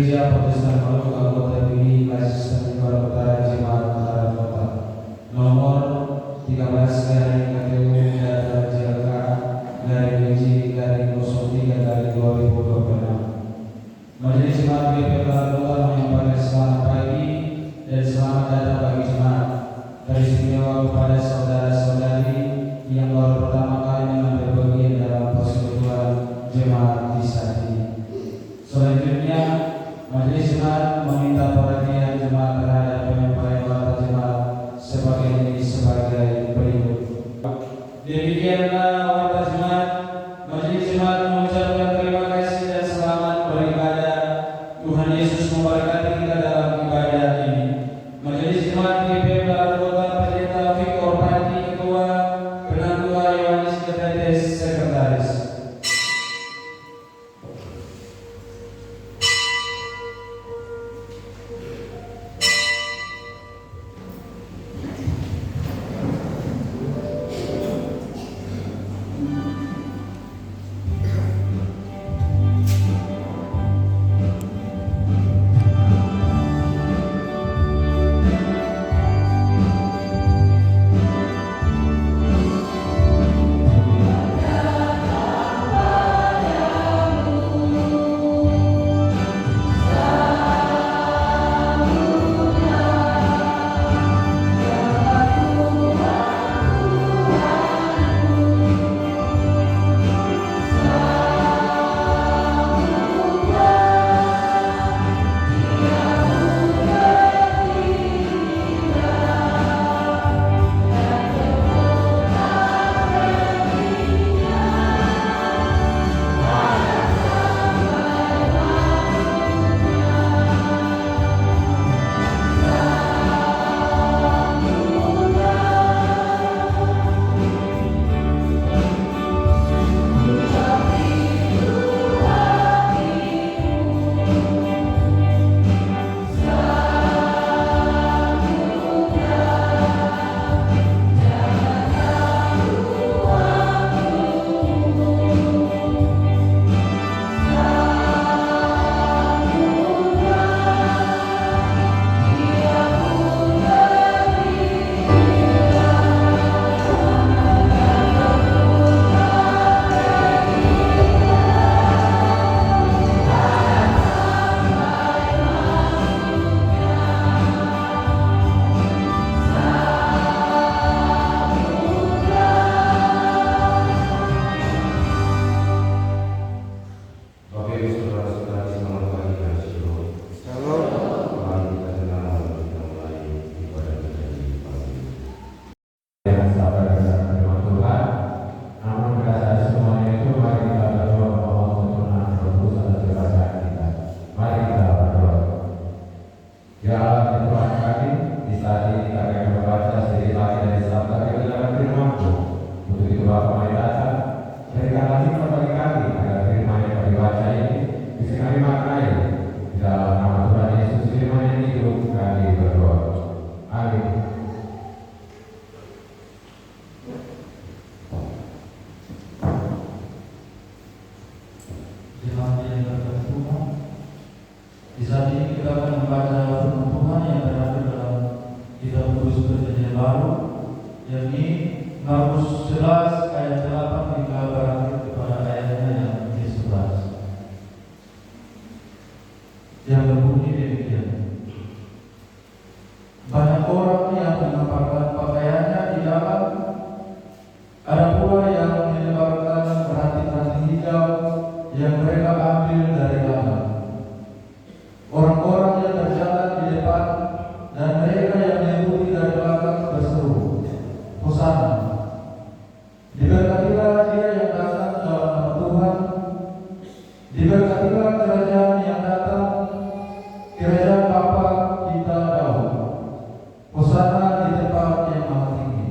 Gereja Protestan Maluku anggota Bini Asisten Barat Utara Jemaat Utara Kota nomor 13 garing KTU data JLK garing WJ garing 03 garing 2026. Majelis Jemaat GP Utara Kota menyampaikan selamat pagi dan selamat datang bagi jemaat. Teristimewa kepada saudara-saudari yang baru pertama kali mengambil bagian dalam persekutuan jemaat di saat ini. Selanjutnya, Majelis Jemaat meminta perhatian jemaat terhadap penyampaian kata jemaat sebagai berikut. Demikianlah warta jemaat. Majelis Jemaat mengucapkan terima kasih dan selamat beribadah. Tuhan Yesus memberkati kita dalam ibadah ini. Majelis Jemaat GP Barat Kota Pendeta Victor Pati Ketua, Penanggung Yohanes Ketetes Sekretaris. Di saat ini kita akan membaca firman Tuhan yang terambil dalam Kitab Kudus Perjanjian Baru, yakni Markus 11 ayat 8 hingga berakhir kepada ayatnya yang ke-11, yang berbunyi demikian. Banyak orang yang menempatkan pakaiannya di dalam, ada pula yang menyebarkan ranting-ranting hijau yang mereka ambil dari ladang. Orang-orang yang berjalan di depan dan mereka yang mengikuti dari belakang berseru, Hosana, diberkatilah Dia yang datang dalam nama Tuhan, diberkatilah kerajaan yang datang, kerajaan Bapa kita Daud. Hosana di tempat yang maha tinggi.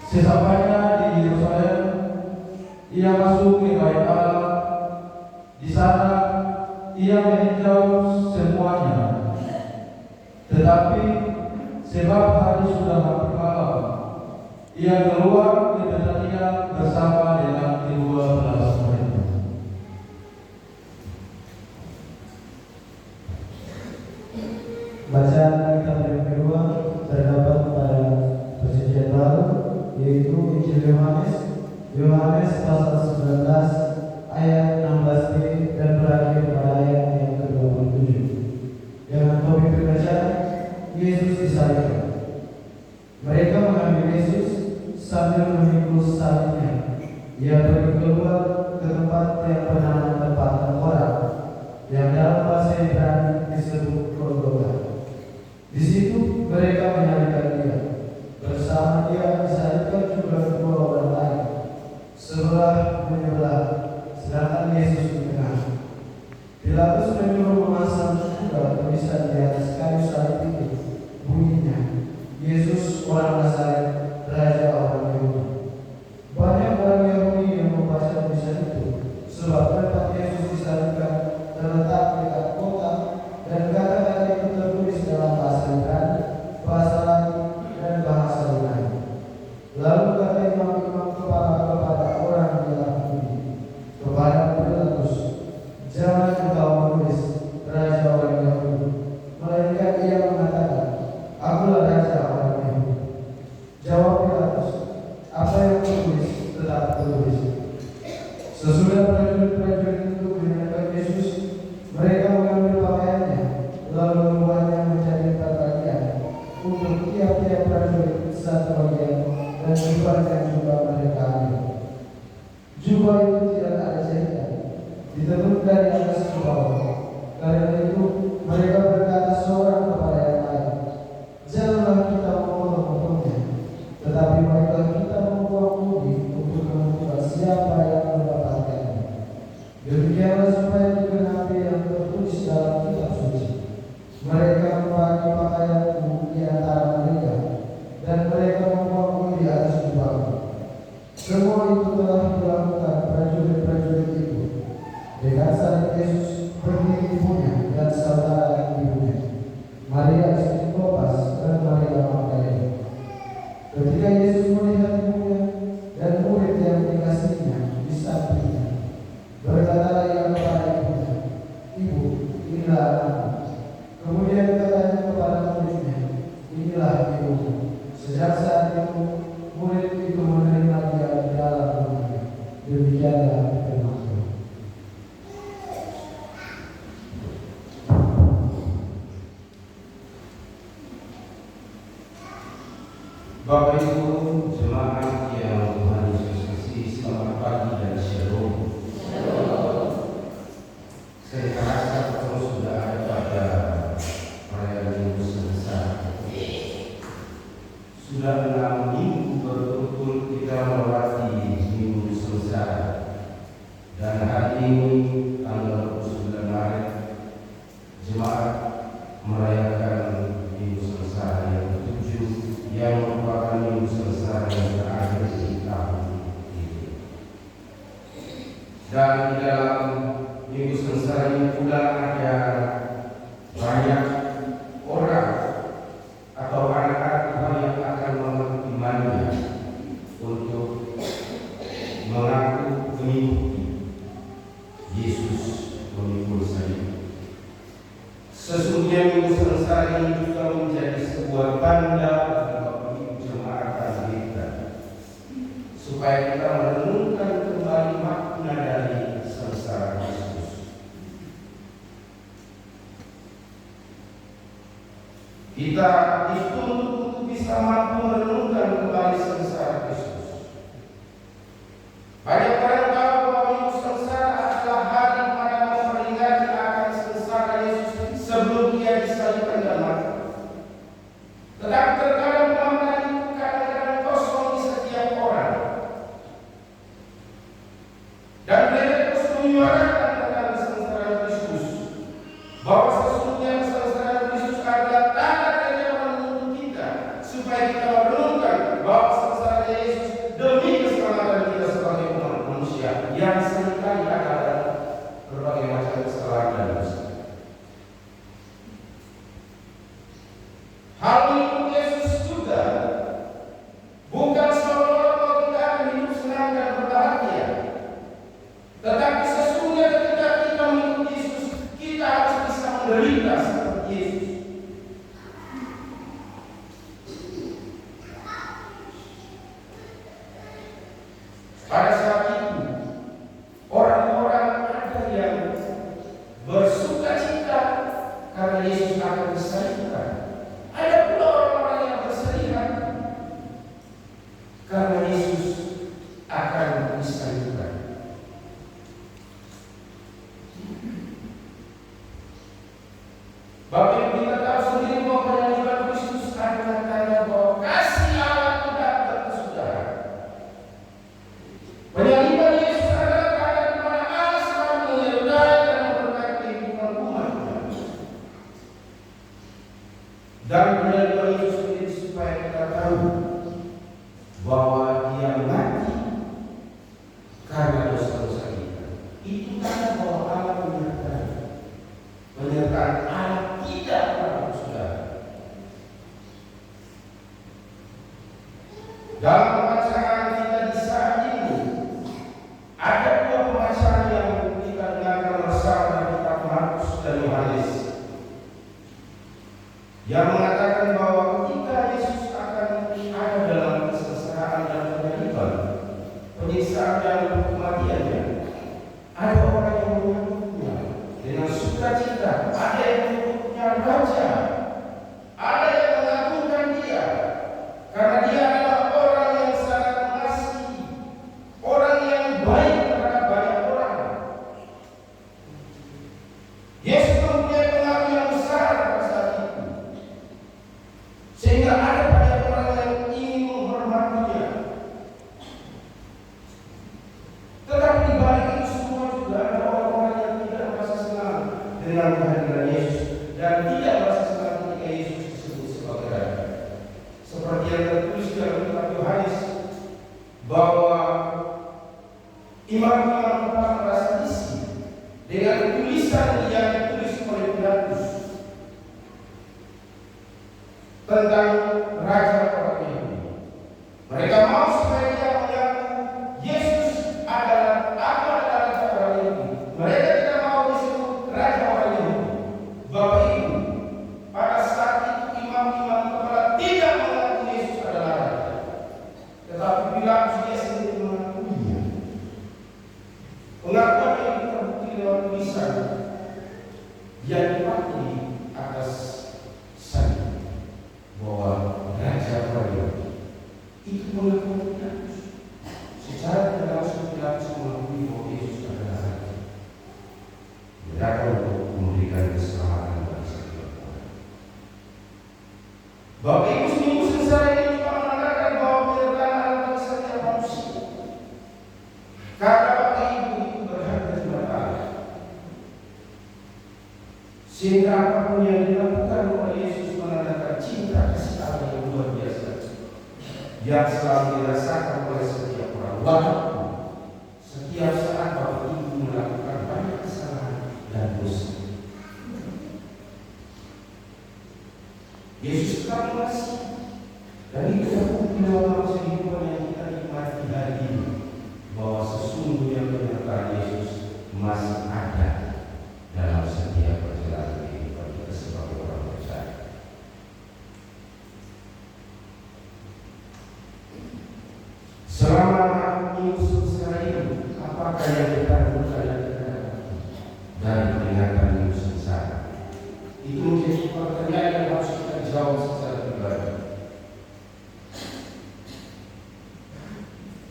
Sesampainya di Yerusalem, Ia masuk ke bait Allah. Di sana Ia meninjau semuanya. Tetapi sebab hari sudah hampir malam, Ia keluar ke Betania bersama dengan 12 murid. Bacaan kitab yang kedua terdapat pada Perjanjian Baru, yaitu Injil Yohanes pasal 19 ayat 16b dan berakhir pada ayat yang ke-27. Dengan topik pembacaan Yesus disalibkan. Mereka mengambil Yesus sambil memikul salibnya. Ia pergi keluar ke tempat yang bernama tempat tengkorak, yang dalam bahasa Ibrani disebut Golgota. Di situ mereka menyalibkan dia. Bersama dia disalibkan juga dua orang lain, sebelah menyebelah, sedangkan Yesus di tengah. Pilatus menyuruh memasang juga tulisan di atas kayu salib itu, bunyinya, Yesus orang Nazaret, Raja orang Yahudi. Banyak orang Yahudi yang membaca tulisan itu, sebab tempat Yesus disalibkan terletak dekat kota, dan kata-kata itu tertulis dalam bahasa Ibrani, bahasa Latin, dan bahasa Yunani. Lalu kata imam-imam kepala kepada orang yang ini, kepada Pilatus, jangan engkau menulis Raja orang Yahudi, melainkan ia mengatakan, akulah Raja orang Yahudi. Jawab Pilatus, apa yang tertulis tetap tertulis. Sesudah prajurit-prajurit itu menyalibkan Yesus, mereka mengambil pakaiannya, lalu membuatnya menjadi 4 bagian, untuk tiap-tiap prajurit 1 bagian, dan jubahnya juga mereka ambil. Jubah itu tidak ada jahitan, ditenun dari atas ke bawah. Karena itu mereka berkata seorang kepada yang lain, janganlah kita memotong-potongnya, tetapi marilah kita membuang budi untuk menentukan siapa yang mendapatkannya. Demikianlah supaya digenapi yang tertulis dalam kitab suci. Mereka membagi pakaianku di antara mereka, dan mereka membuangku di atas jubahku. Semua itu telah dilakukan prajurit-prajurit itu. Dengan salib Yesus berdiri ibunya dan saudara ibunya, Maria istri Klopas dan Maria Magdalena. Ketika Yesus melihat ibunya dan murid yang dikasihinya di sampingnya, berkatalah ia kepada ibunya, Ibu, inilah anakmu. Kemudian katanya kepada muridnya, inilah ibumu. Sejak saat itu, murid itu menerima dia di dalam rumahnya. Demikianlah firman Tuhan. Bapak Ibu jemaat yang Tuhan Yesus kasih, selamat pagi dan shalom. Saya rasa kita sudah ada pada perayaan Minggu Selesai. Sudah 6 minggu berturut-turut kita melewati Minggu Selesai, dan hari ini tanggal 29 Maret jemaat merayakan Minggu Selesai yang ke-7, yang merupakan Minggu Selesai yang terakhir di tahun ini. Dan di dalam Minggu Selesai ini pula ada banyak orang atau anak-anak Tuhan yang akan mengimannya untuk mengaku mengikuti Yesus memikul salib. Sesungguhnya Minggu Selesai ini juga menjadi sebuah tanda supaya kita merenungkan kembali makna dari sengsara Kristus. Kita dituntut untuk bisa mampu merenungkan kembali sengsara Kristus. Banyak orang tahu bahwa Minggu Sengsara adalah hari pada memperingati akan sengsara Yesus sebelum Dia disalibkan dan mati. Tetapi terkadang makna itu kadang-kadang kosong di setiap orang. Dan mereka terus menyuarakan tentang kesengsaraan Kristus, bahwa sesungguhnya kesengsaraan Kristus adalah tanda yang menuntut kita supaya kita merenungkan bahwa sengsara Yesus demi keselamatan kita sebagai umat manusia yang seringkali ada dalam berbagai macam kesalahan dan dosa. Hal mengikut Yesus juga bukan seolah-olah bahwa kita akan hidup senang dan berbahagia. Tetapi sesungguhnya ketika kita mengikuti Yesus, kita harus bisa menderita seperti Yesus. karena Yesus akan disalibkan. Ada pula orang-orang yang bersedih hati karena Yesus akan disalibkan. Bapak Ibu, kita tahu sendiri bahwa penyaliban Kristus adalah tanda bahwa kasih Allah tidak berkesudahan. Penyaliban Yesus adalah tanda di mana Allah selalu menyertai dan memberkati kehidupan umatnya. Dan penyaliban Yesus sendiri supaya kita tahu bahwa Dia mati karena dosa-dosa kita. Itu tanda bahwa Allah menyertai. Penyertaan Allah tidak pernah berkesudahan. Dalam pembacaan kita di saat ini ada dua pembacaan yang kita dengarkan bersama dari kitab Markus dan Yohanes yang mengatakan bahwa ketika Yesus akan ada dalam kesengsaraan dan penyaliban, penyiksaan dan kematiannya, ada orang yang menyambutnya dengan sukacita, ada yang menyebutnya raja, ada yang mengagungkan Dia karena Dia adalah orang yang sangat mengasihi, orang yang baik terhadap banyak orang. Yesus mempunyai pengaruh yang besar pada saat itu, sehingga ada banyak orang yang ingin menghormatinya. Tetapi di balik itu semua juga ada orang-orang yang tidak merasa senang dengan kehadiran Yesus dan tidak merasa senang ketika Yesus disebut sebagai raja. Seperti yang tertulis dalam kitab Yohanes bahwa imam-imam kepala merasa risih dengan tulisan yang ditulis oleh Pilatus tentang raja orang Yahudi. Mereka mau supaya dia mengaku Yesus adalah raja orang Yahudi. Mereka tidak mau disebut raja orang Yahudi. Bapak Ibu, pada saat itu imam-imam kepala tidak mengaku Yesus adalah raja, tetapi Pilatus dia sendiri mengakuinya. Pengakuan yang terbukti lewat tulisan yang dipakai di atas salib bahwa raja orang Yahudi itu mengakuan Pilatus. Secara tidak langsung Pilatus mengakui bahwa Yesus adalah raja. Dia datang untuk memberikan keselamatan bagi setiap orang. Bapak Ibu, seminggu sengsara ini juga menandakan bahwa penyertaan Allah bagi setiap manusia. Karena Bapak Ibu itu berharga di mata Allah. Sehingga apapun yang dilakukan oleh Yesus menandakan cinta kasih Allah yang luar biasa, yang selalu dirasakan oleh setiap orang. Walaupun setiap saat Bapak Ibu melakukan banyak kesalahan dan dosa, Yesus tetap mengasihi. Dan itu terbukti dalam kehidupan yang kita nikmati hari ini, bahwa sesungguhnya penyertaan Yesus masih ada dalam setiap perjalanan kehidupan kita sebagai orang percaya. Selama minggu sengsara ini, apakah yang kita lakukan dan kita dapati dari peringatan minggu sengsara? Itu menjadi pertanyaan yang harus kita jawab secara pribadi.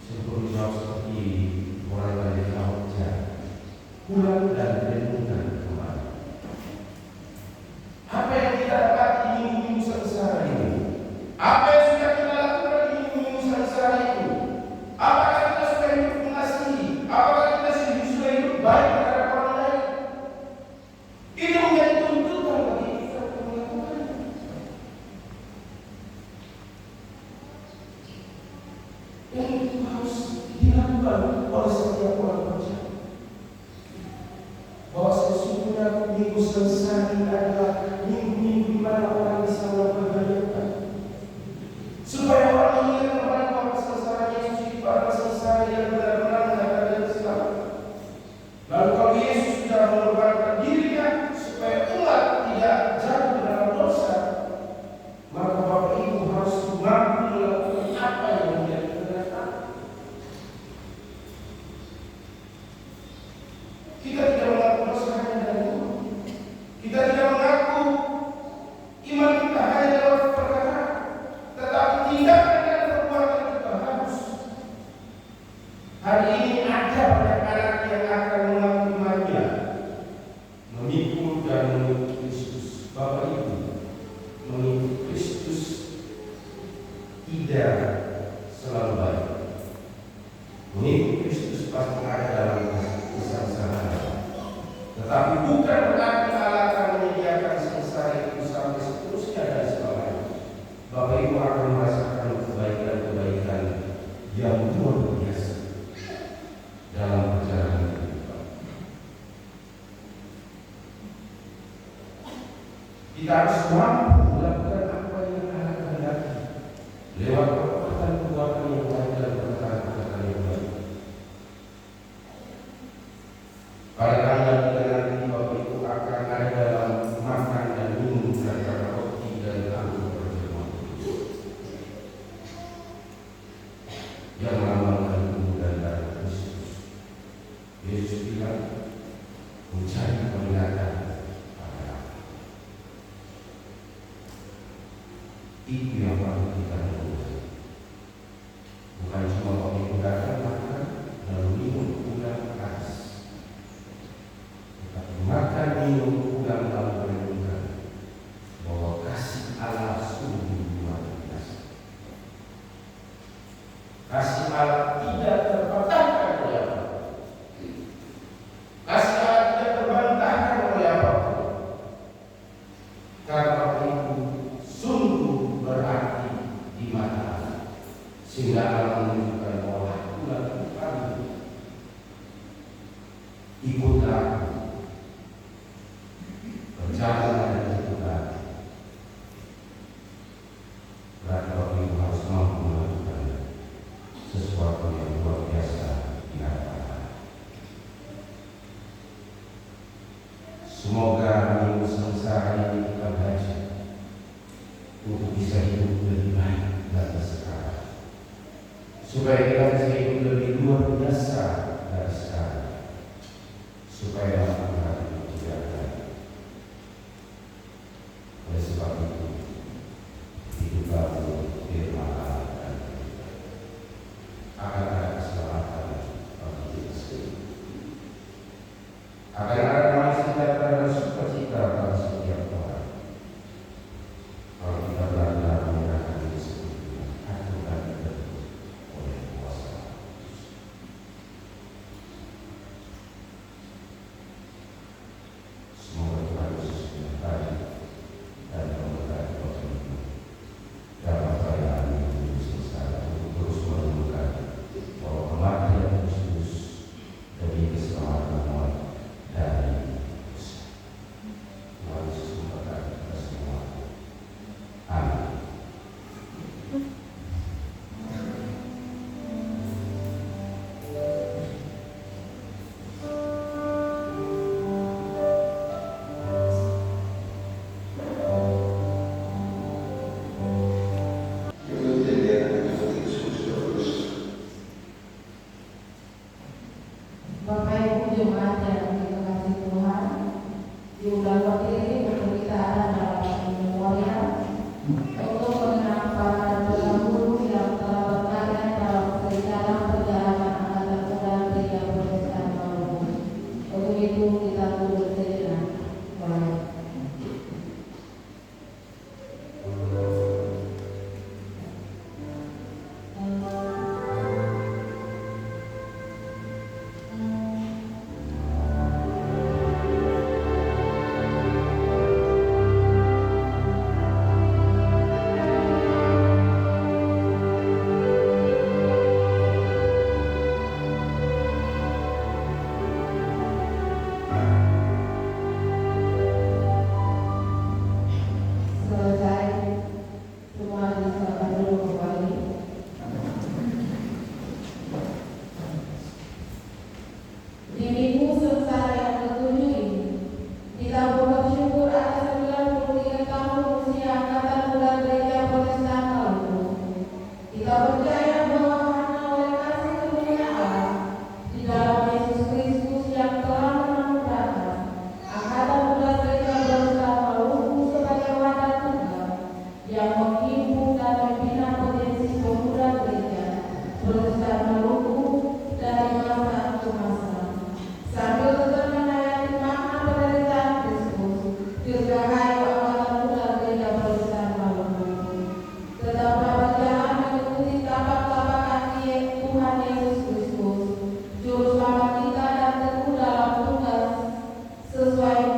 Saya perlu jawab seperti orang dari Al-Qur'an, pulang dan renungkan kembali. Apa yang kita dapati di minggu sengsara ini? Apa yang sudah kita lakukan di minggu sengsara ini? Apakah kita sudah hidup mengasihi? Apakah kita sudah hidup baik terhadap orang lain? Itu menjadi tuntutan bagi kita untuk melakukannya. Dan itu harus dilakukan oleh setiap orang percaya. Bahwa sesungguhnya minggu sengsara ini adalah minggu-minggu di mana orang bisa memperbaiki. Supaya orang ingat kembali bahwa kesengsaraan Yesus itu adalah sengsara yang benar-benar mendatangkan keselamatan. Lalu kalau Yesus sudah mengorbankan dirinya supaya umat tidak jatuh dalam dosa, maka Bapak Ibu harus mampu melakukan apa yang menjadi kehendak. Kita tidak mengaku dosa hanya dari Tuhan. Kita tidak mengaku bukan berarti Allah akan menyediakan sengsara itu sampai seterusnya dan selamanya. Bapak Ibu akan merasakan kebaikan-kebaikan yang luar biasa dalam perjalanan kehidupan. Kita harus mampu melakukan apa yang Allah kehendaki lewat perbuatan-perbuatan yang baik dan perkataan-perkataan yang baik. Pada tanggal 3 nanti Bapak Ibu akan ada dalam makan dan minum antara roti dan anggur perjamuan yang melambangkan tubuh dan darah Kristus. Yesus bilang, mencari peringatan pada aku. Itu yang perlu kita lakukan. Bukan cuma Bapak Ibu datang makan lalu minum pulang habis. Makan minum pulang lalu merenungkan bahwa kasih Allah sungguh luar biasa. Kasih Allah tidak terpatahkan oleh apapun. Kasih Allah tidak terbantahkan oleh apapun. Karena itu sungguh berarti di mata Allah, sehingga Allah menunjukkan bahwa aku lakukan ikutlah perjalanan dan ikutlah. Berarti Bapak Ibu harus mampu melakukan sesuatu yang luar biasa di hadapan Allah. Semoga minggu sengsara ini kita belajar untuk bisa hidup lebih baik dan sekarang, supaya kita bisa hidup lebih luar biasa dari sekarang, supaya dapat menghadapi kejahatan. Oleh sebab itu, hiduplah firman Allah dan akan ada keselamatan bagi kita sendiri. Akan ada damai sejahtera dan sukacita bagi setiap orang. Kalau kita belajar menyerahkan diri sepenuhnya, aturan ditentu oleh kuasa Kristus.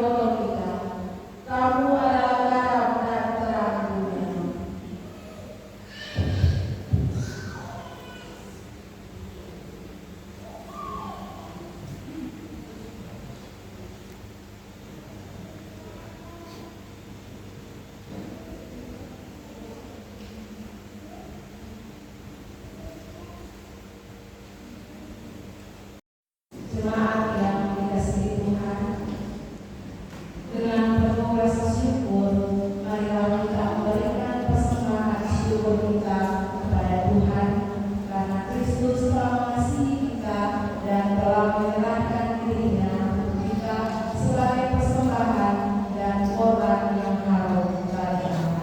botol kita. Kamu adalah garam dan terang dunia. Jemaat yang dikasihi Tuhan, dengan penuh rasa syukur, marilah kita memberikan persembahan syukur kita kepada Tuhan karena Kristus telah mengasihi kita dan telah menyerahkan dirinya untuk kita sebagai persembahan dan korban yang harum bagi Allah.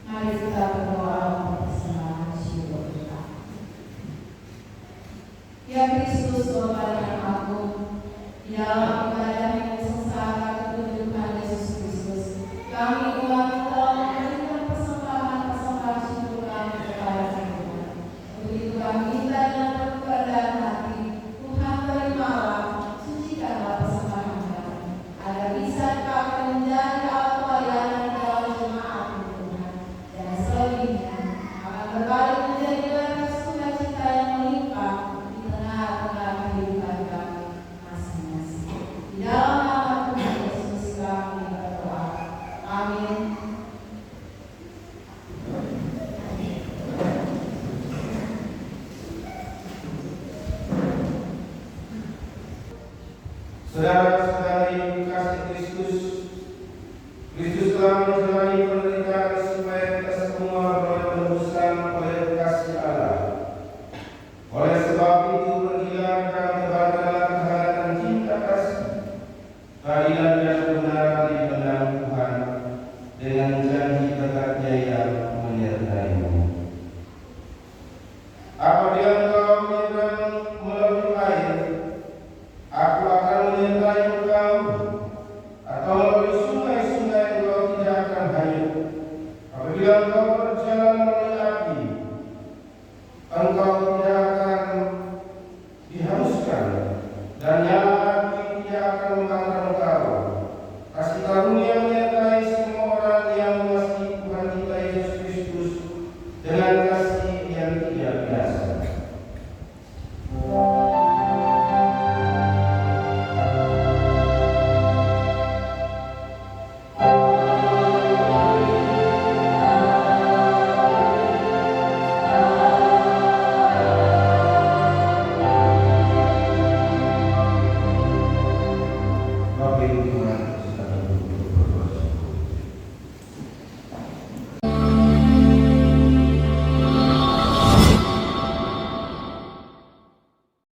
Mari kita berdoa untuk persembahan syukur kita. Ya Kristus, Bapa yang agung, di dalam ibadah minggu sengsara ketunjukan Yesus Kristus, kami ulang telah memberikan persembahan syukur kami kepada Tuhan. Untuk itu kami minta dengan penuh kerendahan hati, Tuhan terimalah, sucikanlah persembahan kami, agar bisa dipakai menjadi alat pelayanan di dalam jemaat Tuhan. Dan selebihnya akan berbalik menjadi berkat sukacita yang melimpah di tengah-tengah kehidupan kami masing-masing. Di dalam nama Tuhan Yesus kami berdoa. Amin. Saudara-saudari kasih Kristus, Kristus telah menjalani